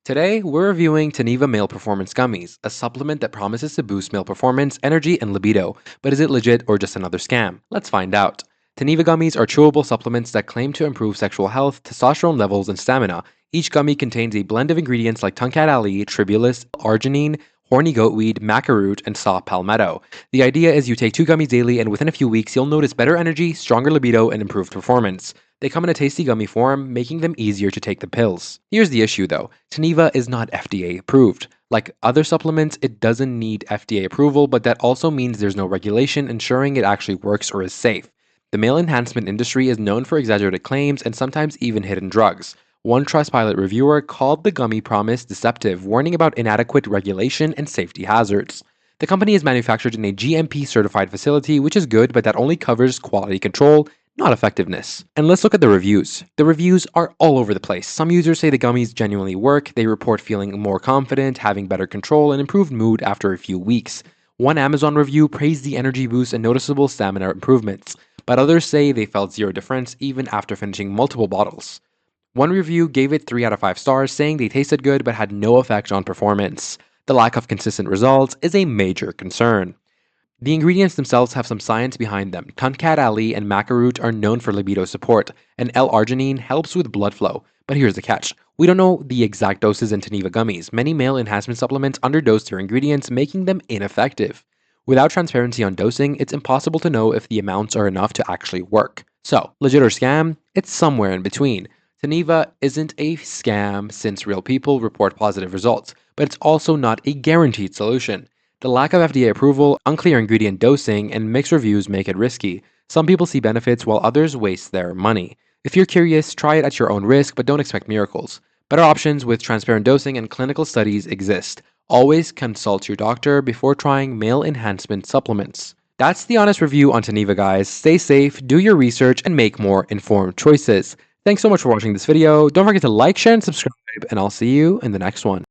Today, we're reviewing Teniva Male Performance Gummies, a supplement that promises to boost male performance, energy, and libido. But is it legit or just another scam? Let's find out. Teniva gummies are chewable supplements that claim to improve sexual health, testosterone levels, and stamina. Each gummy contains a blend of ingredients like Tungcat Ali, tribulus, arginine, horny goatweed, maca root, and saw palmetto. The idea is you take 2 gummies daily, and within a few weeks, you'll notice better energy, stronger libido, and improved performance. They come in a tasty gummy form, making them easier to take the pills. Here's the issue though, Teniva is not FDA approved. Like other supplements, it doesn't need FDA approval, but that also means there's no regulation ensuring it actually works or is safe. The male enhancement industry is known for exaggerated claims and sometimes even hidden drugs. One Trustpilot reviewer called the gummy promise deceptive, warning about inadequate regulation and safety hazards. The company is manufactured in a GMP certified facility, which is good, but that only covers quality control, not effectiveness. And let's look at the reviews. The reviews are all over the place. Some users say the gummies genuinely work, they report feeling more confident, having better control, and improved mood after a few weeks. One Amazon review praised the energy boost and noticeable stamina improvements, but others say they felt zero difference even after finishing multiple bottles. One review gave it 3 out of 5 stars, saying they tasted good but had no effect on performance. The lack of consistent results is a major concern. The ingredients themselves have some science behind them. Tungcat Ali and maca root are known for libido support, and L-arginine helps with blood flow. But here's the catch. We don't know the exact doses in Teniva gummies. Many male enhancement supplements underdose their ingredients, making them ineffective. Without transparency on dosing, it's impossible to know if the amounts are enough to actually work. So, legit or scam? It's somewhere in between. Teniva isn't a scam since real people report positive results, but it's also not a guaranteed solution. The lack of FDA approval, unclear ingredient dosing, and mixed reviews make it risky. Some people see benefits while others waste their money. If you're curious, try it at your own risk, but don't expect miracles. Better options with transparent dosing and clinical studies exist. Always consult your doctor before trying male enhancement supplements. That's the honest review on Teniva, guys. Stay safe, do your research, and make more informed choices. Thanks so much for watching this video. Don't forget to like, share, and subscribe, and I'll see you in the next one.